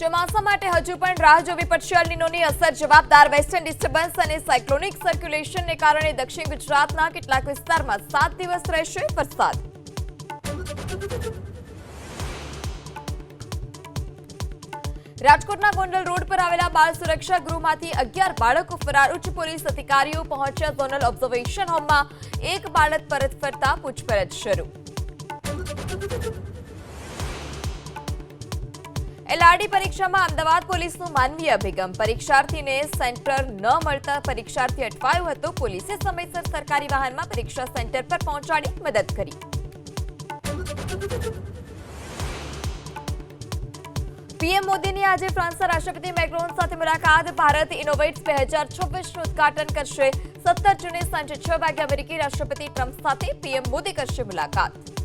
ચોમાસા માટે હજુ પણ રાહ જોવી પડશે. એલ નીનોની અસર જવાબદાર વેસ્ટર્ન ડિસ્ટર્બન્સ અને સાયક્લોનિક સર્ક્યુલેશનને કારણે દક્ષિણ ગુજરાતના કેટલાક વિસ્તારમાં 7 દિવસ રહેશે વરસાદ. રાજકોટના ગોંડલ રોડ પર આવેલા બાળ સુરક્ષા ગૃહમાંથી 11 બાળકો ફરાર. ઉચ્ચ પોલીસ અધિકારીઓ પહોંચ્યા ઝોનલ ઓબ્ઝર્વેશન હોમમાં. એક બાળક પરત ફરતા પૂછપરછ શરૂ. એલઆરડી પરીક્ષામાં અમદાવાદ પોલીસનું માનવીય અભિગમ. પરીક્ષાર્થીને સેન્ટર ન મળતા પરીક્ષાર્થી અટવાયો હતો. પોલીસે સમયસર સરકારી વાહનમાં પરીક્ષા સેન્ટર પર પહોંચાડી મદદ કરી. પીએમ મોદીની આજે ફ્રાન્સના રાષ્ટ્રપતિ મેક્રોન સાથે મુલાકાત. ભારત ઇનોવેટ્સ 2026નું ઉદઘાટન કરશે. 17 જૂને સાંજે 6 વાગે અમેરિકી રાષ્ટ્રપતિ ટ્રમ્પ સાથે પીએમ મોદી કરશે મુલાકાત.